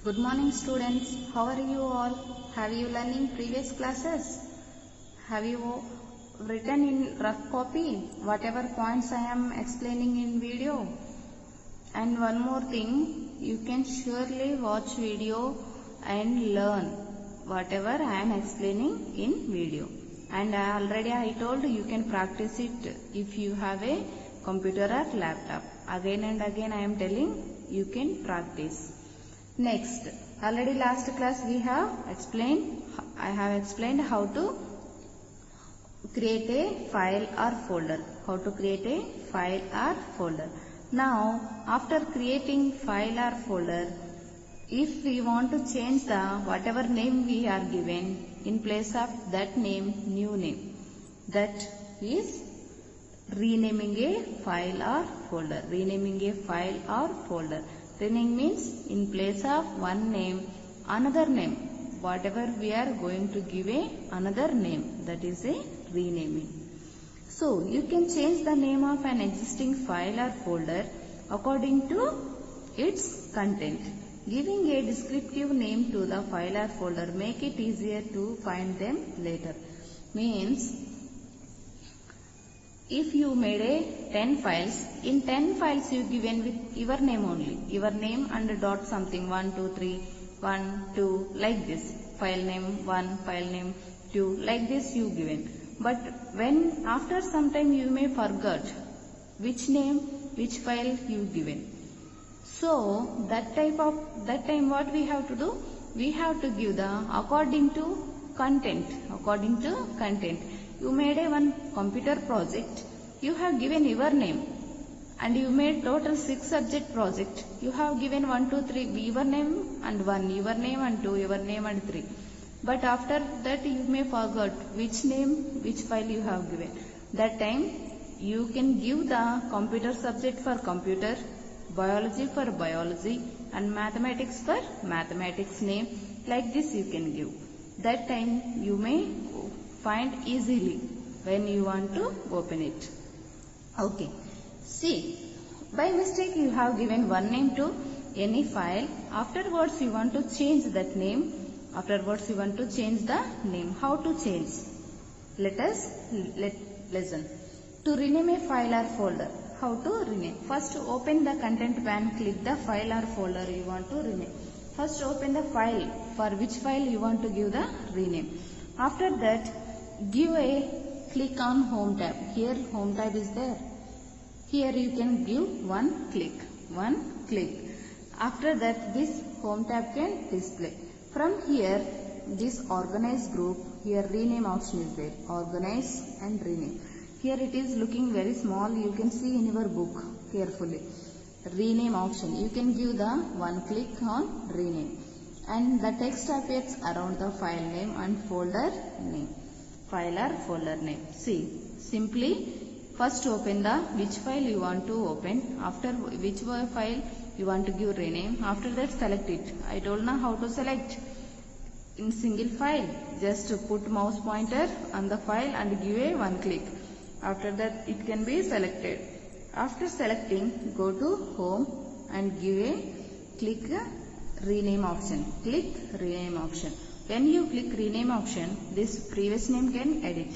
Good morning students, how are you all? Have you learning previous classes? Have you written in rough copy whatever points I am explaining in video? And one more thing, you can surely watch video and learn whatever I am explaining in video. And already I told you can practice it if you have a computer or laptop. Again and again I am telling you can practice. Next, already last class I have explained how to create a file or folder. Now, after creating file or folder, if we want to change the whatever name we are given, in place of that name, new name, that is renaming a file or folder. Renaming means in place of one name, another name. Whatever we are going to give another name, that is a renaming. So you can change the name of an existing file or folder according to its content. Giving a descriptive name to the file or folder make it easier to find them later. Means if you made 10 files, in 10 files you given with your name only, your name and dot something 1, 2, 3, 1, 2 like this, file name 1, file name 2, like this you given. But when after some time you may forget which name, which file you given. So that time what we have to do? We have to give the according to content. You made one computer project, you have given your name, and you made total 6 subject project. You have given 1, 2, 3, your name and 1, your name and 2, your name and 3. But after that you may forget which name, which file you have given. That time you can give the computer subject for computer, biology for biology, and mathematics for mathematics name. Like this you can give. That time you may find easily when you want to open it. Okay. See, by mistake you have given one name to any file. Afterwards you want to change that name. Afterwards you want to change the name. How to change? Let us listen. To rename a file or folder. How to rename? First open the content pane, click the file or folder you want to rename. First open the file, for which file you want to give the rename. After that, give a click on home tab. Here home tab is there. Here you can give one click. After that this home tab can display. From here this organize group, here rename option is there. Organize and rename. Here it is looking very small, you can see in your book carefully. Rename option, you can give the one click on rename. And the text appears around the file name and folder name. File or folder name. See, simply first open the which file you want to open. After which file you want to give rename. After that select it. I told now how to select. In single file, just put mouse pointer on the file and give a one click. After that it can be selected. After selecting, go to home and give a click rename option. Click rename option. When you click rename option, this previous name can edit.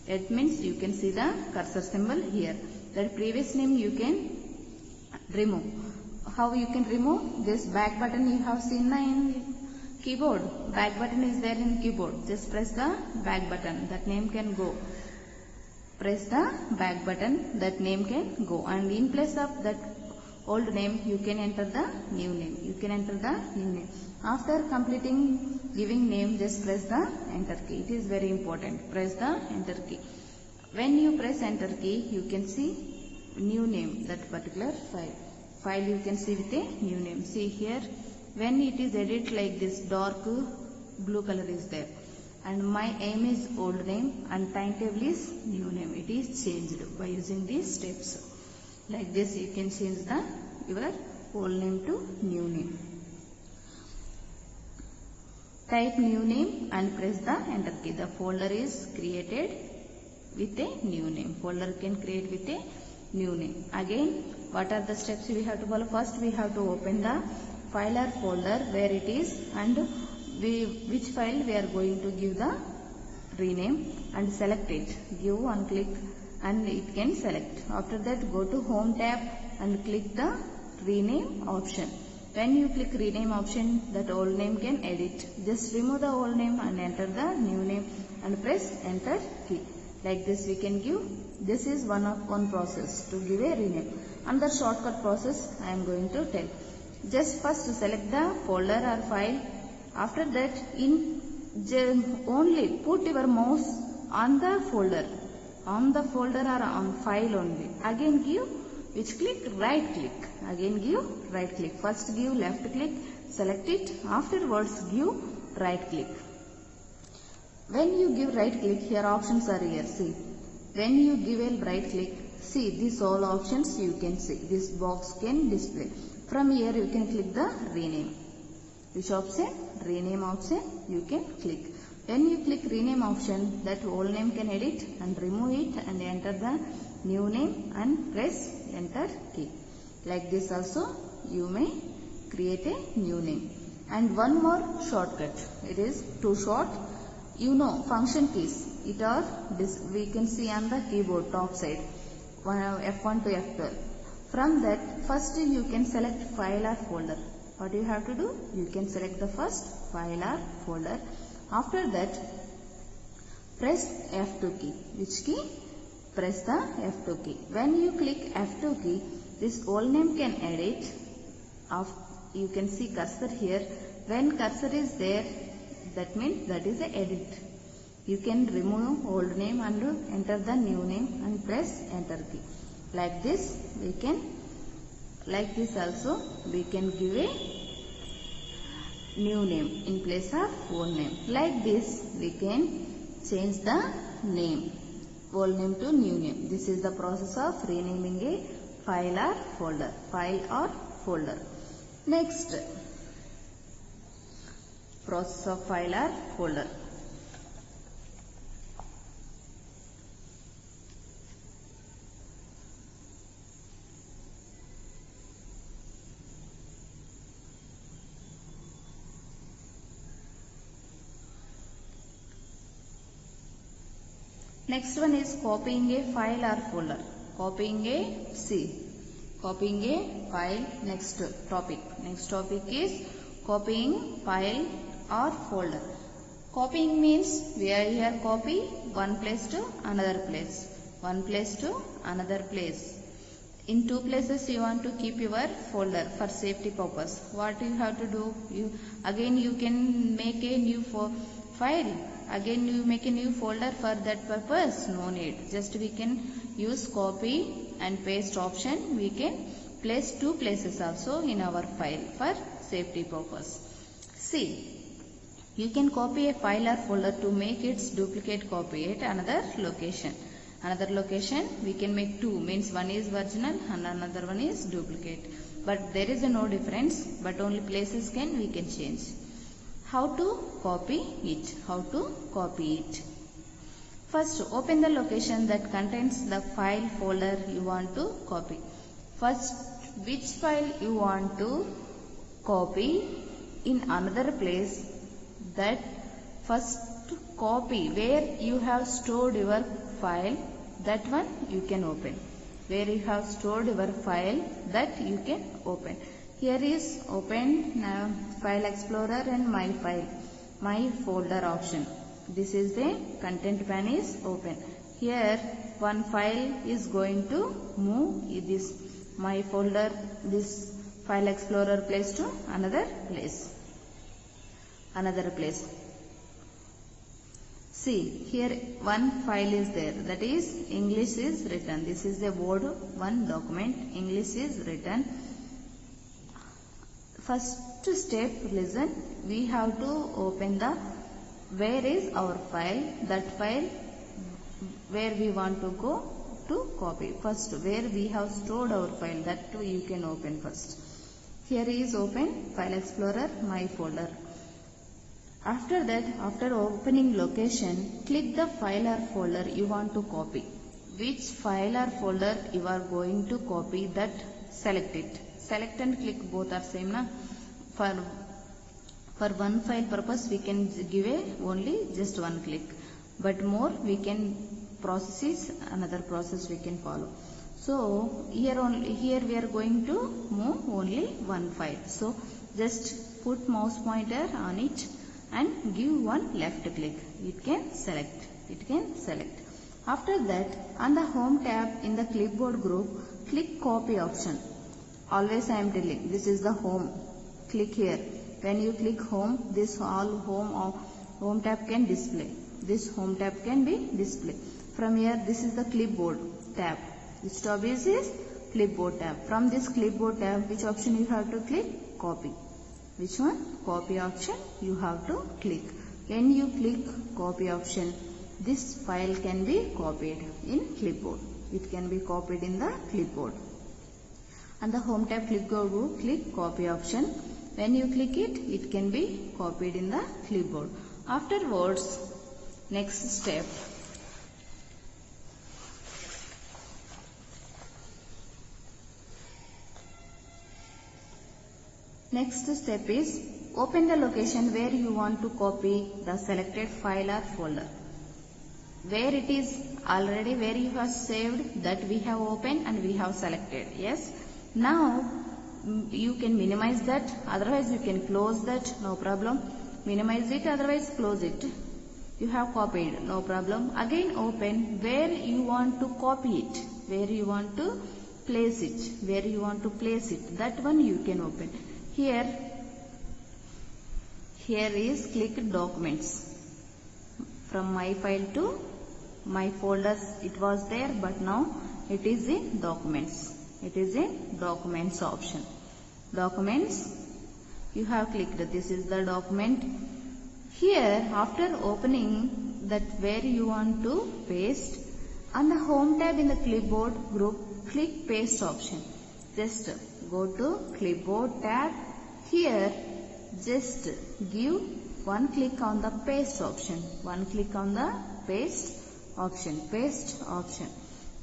It means you can see the cursor symbol here. That previous name you can remove. How you can remove? This back button you have seen in keyboard. Back button is there in keyboard. Just press the back button. That name can go. Press the back button, that name can go, and in place of that old name you can enter the new name. After completing giving name, just press the enter key. It is very important. Press the enter key. When you press enter key, you can see new name, that particular file you can see with a new name. See here, when it is edited like this, dark blue color is there. And my aim is old name and timetable is new name. It is changed by using these steps. Like this you can change your old name to new name. Type new name and press the enter key. The folder is created with a new name. Folder can create with a new name. Again, what are the steps we have to follow? First we have to open the file or folder where it is and which file we are going to give the rename and select it. Give one click and it can select. After that go to home tab and click the rename option. When you click rename option, that old name can edit. Just remove the old name and enter the new name and press enter key. Like this we can give. This is one process to give a rename. Another shortcut process I am going to tell. Just first select the folder or file. After that only put your mouse on the folder or on file only. Again give which click? Right click. Again give right click. First give left click, select it. Afterwards give right click. When you give right click, here options are here. See, when you give a right click, see these all options you can see. This box can display. From here you can click the rename. Which option? Rename option you can click. When you click rename option, that old name can edit and remove it and enter the new name and press enter key. Like this also you may create a new name. And one more shortcut. It is too short. You know function keys. It are this we can see on the keyboard top side. F1 to F12. From that first you can select file or folder. What you have to do? You can select the first file or folder. After that press F2 key. Which key? Press the F2 key. When you click F2 key, this old name can edit. You can see cursor here. When cursor is there, that means that is a edit. You can remove old name and enter the new name and press enter key. Like this we can, like this also we can give a new name in place of old name. Like this we can change the name, old name to new name. This is the process of renaming a file or folder. Next, process of file or folder. Next one is copying a file or folder. Copying a file. Next topic is copying file or folder. Copying means we are here copy one place to another place. In two places you want to keep your folder for safety purpose. What you have to do? You can make a new file. Again you make a new folder for that purpose. No need. Just we can use copy and paste option. We can place two places also in our file for safety purpose. See, you can copy a file or folder to make its duplicate copy at another location. We can make two, means one is original and another one is duplicate. But there is no difference, but only places we can change. How to copy it? First, open the location that contains the file folder you want to copy. First, which file you want to copy in another place, that first copy where you have stored your file, that one you can open. Where you have stored your file, that you can open. Here is open file explorer and my folder option. This is the content pane is open. Here one file is going to move this my folder, this file explorer place to another place. See, here one file is there, that is English is written. This is the Word one document, English is written. First step, listen, we have to open the where is our file, that file where we want to go to copy. First, where we have stored our file, that you can open first. Here is open file explorer, my folder. After that, after opening location, click the file or folder you want to copy. Which file or folder you are going to copy, that select it. Select and click, both are same na. for one file purpose we can give only just one click, but more we can process is another process we can follow. So here we are going to move only one file. So just put mouse pointer on it and give one left click. It can select. After that, on the home tab in the clipboard group, click copy option. Always I am telling, this is the home. Click here. When you click home, this all home tab can display. This home tab can be display. From here, this is the clipboard tab. Which tab is this? Clipboard tab. From this clipboard tab, which option you have to click? Copy. Which one? Copy option you have to click. When you click copy option, this file can be copied in clipboard. It can be copied in the clipboard. On the home tab clipboard group, click copy option. When you click it, it can be copied in the clipboard. Afterwards, next step. Next step is open the location where you want to copy the selected file or folder. Where it is already, where you have saved, that we have opened and we have selected. Yes. Now you can minimize that, otherwise you can close that, no problem. Minimize it, otherwise close it. You have copied, no problem. Again open where you want to copy it, where you want to place it, where you want to place it. That one you can open. Here is click documents. From my file to my folders it was there, but now it is in documents. It is in documents option. Documents, you have clicked, this is the document. Here after opening that where you want to paste, on the home tab in the clipboard group, click paste option. Just go to clipboard tab. Here just give one click on the paste option. One click on the paste option.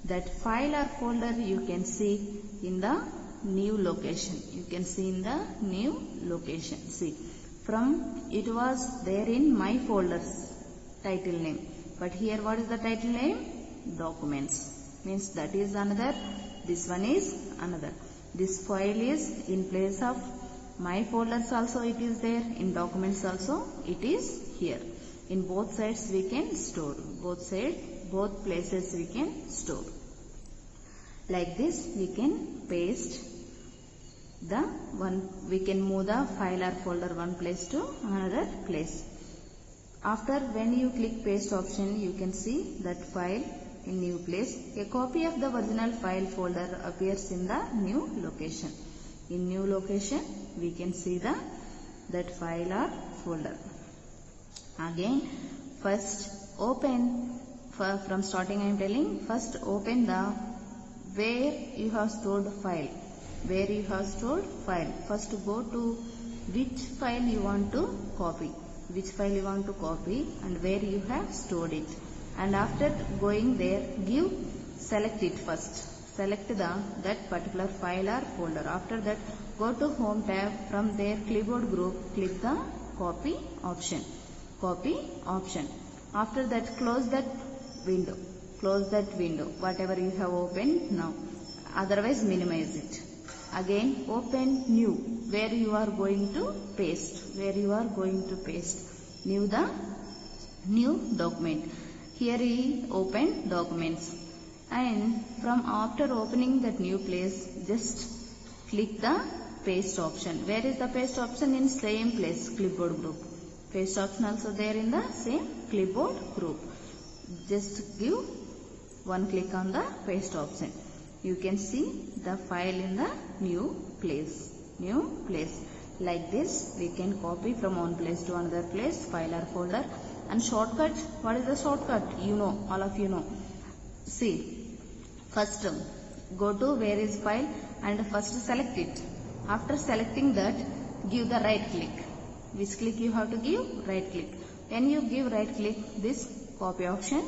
That file or folder you can see in the new location. You can see in the new location. See, from it was there in my folders title name, but here what is the title name? Documents. Means that is another, this one is another. This file is in place of my folders also it is there, in documents also it is here. In both sides we can store, both places we can store. Like this we can paste the one, we can move the file or folder one place to another place. After when you click paste option, you can see that file in new place. A copy of the original file folder appears in the new location. In new location we can see that file or folder. Again first open, from starting I am telling, first open the where you have stored file. Where you have stored file. First go to which file you want to copy. Which file you want to copy and where you have stored it. And after going there, select it first. Select that particular file or folder. After that, go to home tab. From there, clipboard group, click the copy option. After that, close that window. Whatever you have opened now. Otherwise, minimize it. Again, open new, where you are going to paste. New document. Here is open documents. And from after opening that new place, just click the paste option. Where is the paste option? In same place, clipboard group. Paste option also there in the same clipboard group. Just give one click on the paste option. You can see the file in the new place. Like this we can copy from one place to another place, file or folder. And shortcut, what is the shortcut? You know, all of you know. See, first go to where is file and first select it. After selecting that, give the right click. Which click you have to give? Right click. When you give right click, this copy option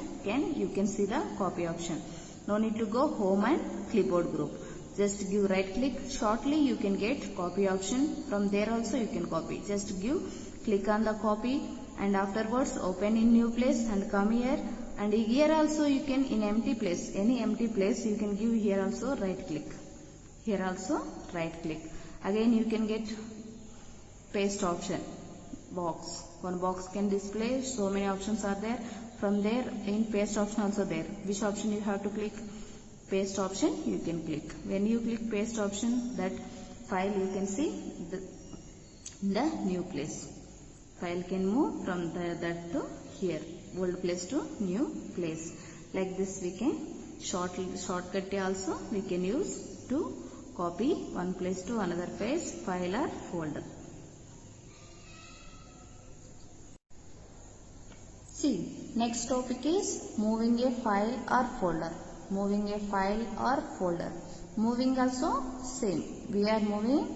you can see the copy option. No need to go home and clipboard group. Just give right click. Shortly you can get copy option. From there also you can copy. Just give click on the copy and afterwards open in new place and come here. And here also you can in empty place, any empty place you can give here also right click. Here also right click. Again you can get paste option. Box. One box can display, so many options are there. From there in paste option also there. Which option you have to click? Paste option you can click. When you click paste option, that file you can see the new place. File can move from that to here, old place to new place. Like this we can shortcut also we can use to copy one place to another place, file or folder. See, next topic is moving a file or folder. Moving a file or folder. Moving also same. We are moving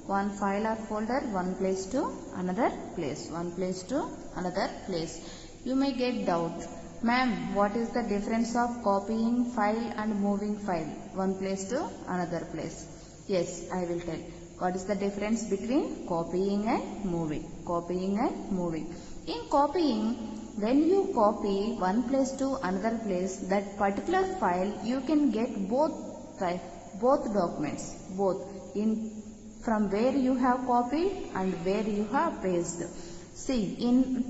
one file or folder one place to another place. One place to another place. You may get doubt. Ma'am, what is the difference of copying file and moving file one place to another place? Yes, I will tell. What is the difference between copying and moving? Copying and moving. In copying, when you copy one place to another place, that particular file you can get both documents, both in from where you have copied and where you have pasted. See, in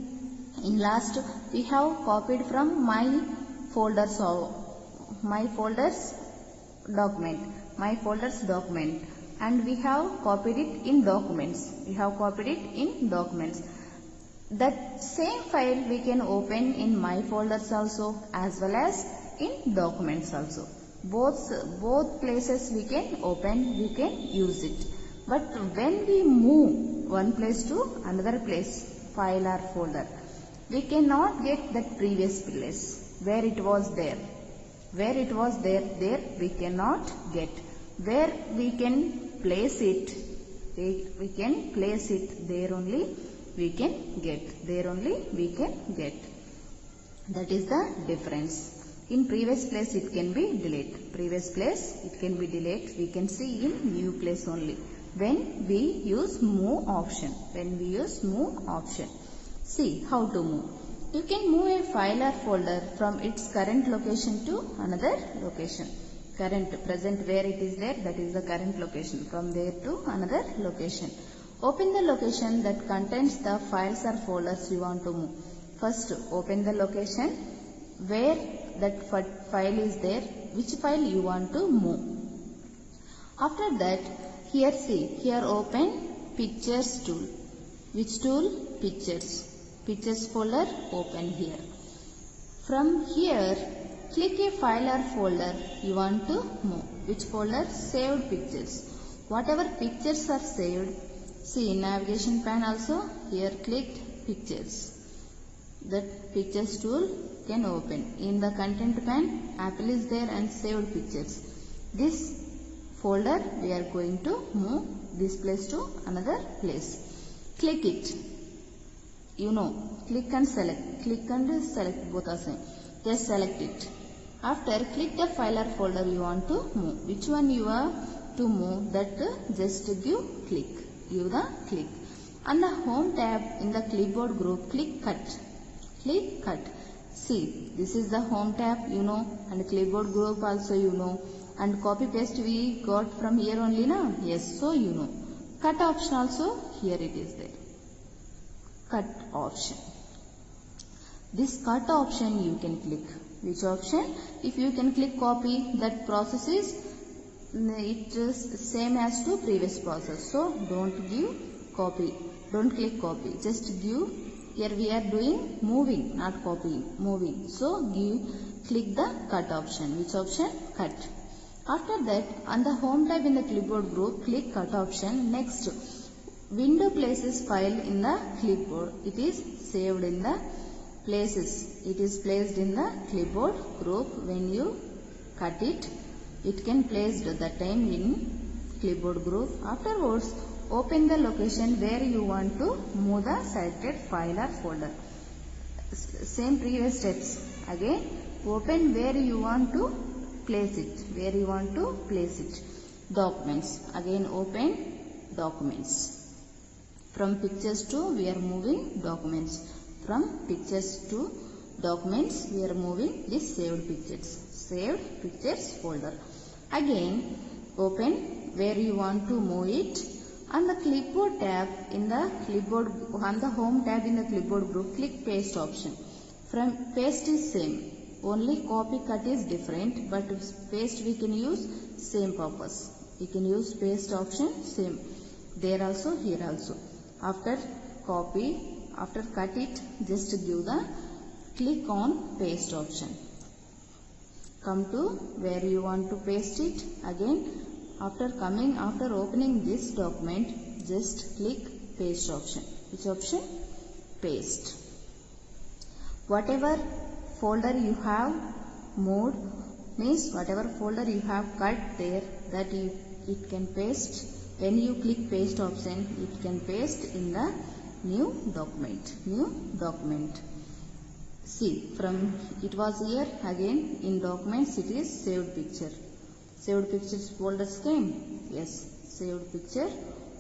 last we have copied from my folders document, and we have copied it in documents. That same file we can open in my folders also as well as in documents also. Both places we can open, we can use it. But when we move one place to another place, file or folder, we cannot get that previous place where it was there. There we cannot get. Where we can place it, there only we can get. That is the difference. In previous place it can be delete. We can see in new place only. When we use move option. See how to move. You can move a file or folder from its current location to another location. Present where it is there, that is the current location. From there to another location. Open the location that contains the files or folders you want to move. First, open the location where that file is there, which file you want to move. After that, here open Pictures tool. Which tool? Pictures. Pictures folder, open here. From here, click a file or folder you want to move. Which folder? Saved pictures. Whatever pictures are saved, see in navigation pane also, here clicked pictures. That pictures tool can open. In the content pane, Apple is there and saved pictures. This folder we are going to move this place to another place. Click it. Click and select both are same. Just select it. After, click the file or folder you want to move. Which one you are to move, that just give click. Give the click. On the home tab in the clipboard group, click cut. See, this is the home tab, and clipboard group also and copy paste we got from here only, na? Yes, so Cut option also, here it is there. Cut option. This cut option you can click. Which option? If you can click copy, that process is same as to previous process. So don't give copy. Don't click copy. Just give. Here we are doing moving, not copying. Moving. So click the cut option. Which option? Cut. After that, on the home tab in the clipboard group, click cut option. Next, window places file in the clipboard. It is saved in the places. It is placed in the clipboard group. When you cut it, it can placed that time in clipboard group. Afterwards, open the location where you want to move the selected file or folder. Same previous steps. Again, open where you want to place it. documents. Again open documents. From pictures to we are moving documents. From pictures to documents we are moving this saved pictures. Saved pictures folder. Again open where you want to move it. On the clipboard tab in the clipboard, on the home tab in the clipboard group, click paste option. From paste is same, only copy cut is different, but paste we can use same purpose. We can use paste option same. There also, here also. After copy, after cut it, just give the click on paste option. Come to where you want to paste it. Again after opening this document, just click paste option. Which option? Paste. Whatever folder you have moved, means whatever folder you have cut there, that it can paste. When you click paste option, it can paste in the new document. See, from it was here, again in documents it is saved picture. Saved pictures folders came. Yes, saved picture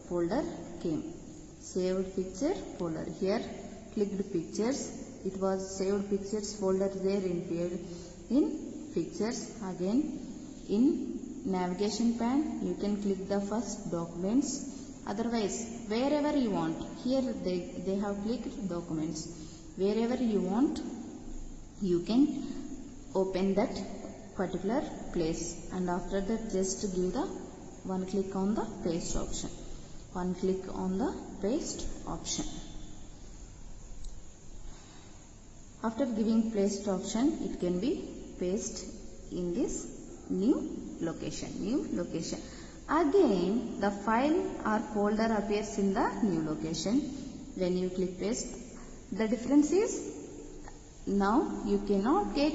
folder came. Saved picture folder. Here clicked pictures. It was saved pictures folder there in pictures. Again in navigation pane you can click the first documents. Otherwise wherever you want. Here they have clicked documents. Wherever you want you can open that particular place, and after that just give the one click on the paste option. One click on the paste option. After giving paste option, it can be paste in this new location. Again the file or folder appears in the new location when you click paste. The difference is now you cannot get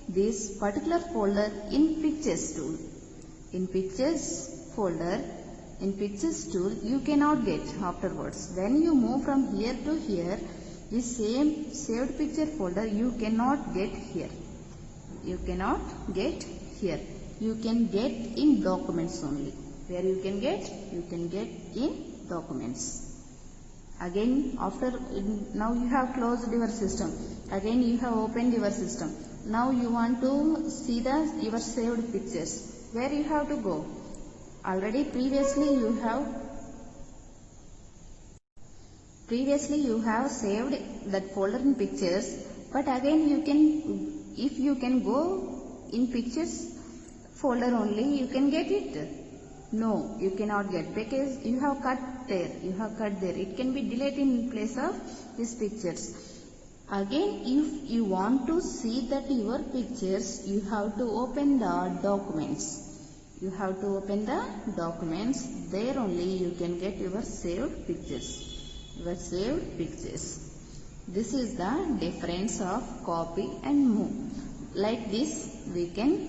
this particular folder in pictures tool. In pictures folder, in pictures tool you cannot get afterwards. When you move from here to here, this same saved picture folder you cannot get here. You cannot get here. You can get in documents only. Where you can get? You can get in documents. Again now you have closed your system. Again you have opened your system. Now you want to see your saved pictures. Where you have to go? Already previously you have saved that folder in pictures, but again if you can go in pictures folder only, you can get it. No, you cannot get, because you have cut there. It can be deleted in place of these pictures. Again, if you want to see that your pictures, you have to open the documents. There only you can get your saved pictures. This is the difference of copy and move. Like this, we can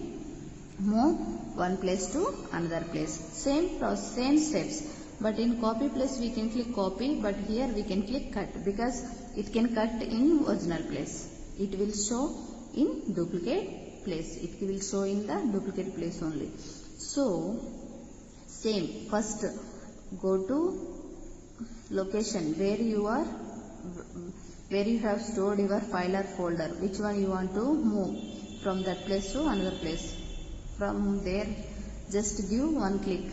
move one place to another place. Same process, same steps. But in copy place we can click copy, but here we can click cut, because it can cut in original place. It will show in duplicate place. It will show in the duplicate place only. So same, first go to location where you have stored your file or folder. Which one you want to move from that place to another place. From there just give one click,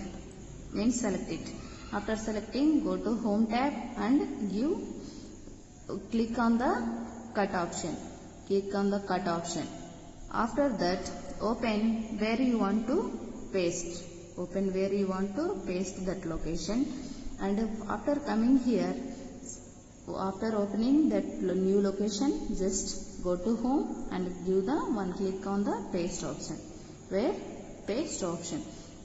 means select it. After selecting, go to home tab and click on the cut option. After that open where you want to paste. That location, and after coming here, after opening that new location, just go to home and give the one click on the paste option. Where? Paste option.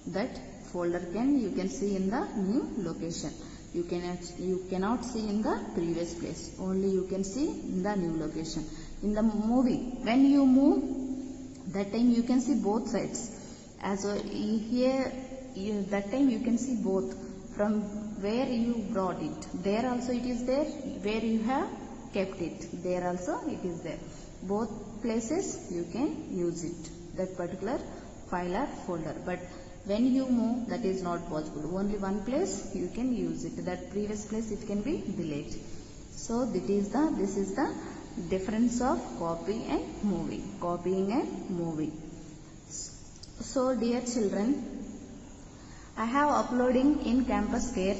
That folder you can see in the new location. You cannot see in the previous place. Only you can see in the new location. In the moving, when you move, that time you can see both sides. As here, that time you can see both. From where you brought it, there also it is there. Where you have kept it, there also it is there. Both places you can use it, that particular file or folder. But When you move, that is not possible. Only one place you can use it. That previous place it can be deleted. So this is the difference of copy and moving. Copying and moving. So dear children, I have uploading in Campus Care.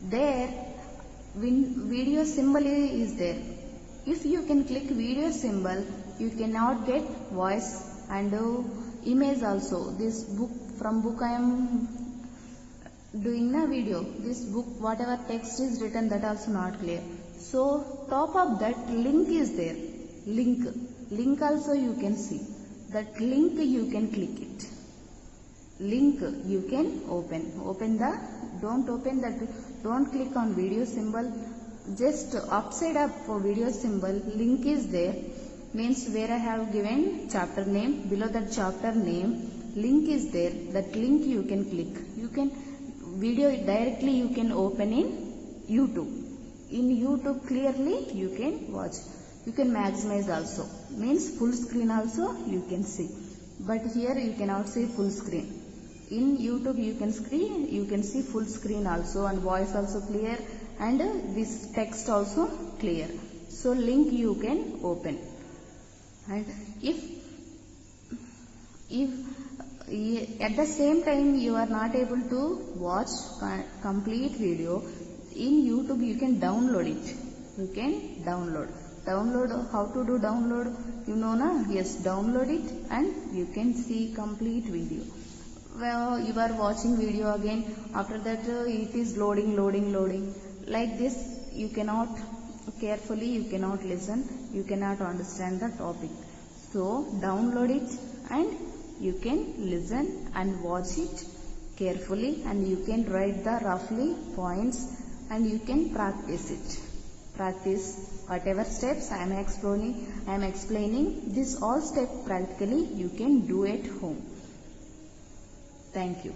There video symbol is there. If you can click video symbol, you cannot get voice and image also. This book, from book I am doing a video. This book, whatever text is written, that also not clear. So top of that link is there. Link also you can see. That link you can click it. Link you can open the, don't open that, don't click on video symbol, just upside up for video symbol, link is there, means where I have given chapter name, below that chapter name, link is there, that link you can click, you can video directly you can open in YouTube clearly you can watch, you can maximize also, means full screen also you can see, but here you cannot see full screen. In YouTube you can see full screen also, and voice also clear, and this text also clear. So link you can open, and if at the same time you are not able to watch complete video, in YouTube you can download it. You can download. How to do download? You know na? Yes, download it and you can see complete video. Well, you are watching video again, after that it is loading. Like this you cannot carefully, you cannot listen, you cannot understand the topic. So download it and you can listen and watch it carefully, and you can write the roughly points and you can practice it. Practice whatever steps I am explaining. This all steps practically you can do at home. Thank you.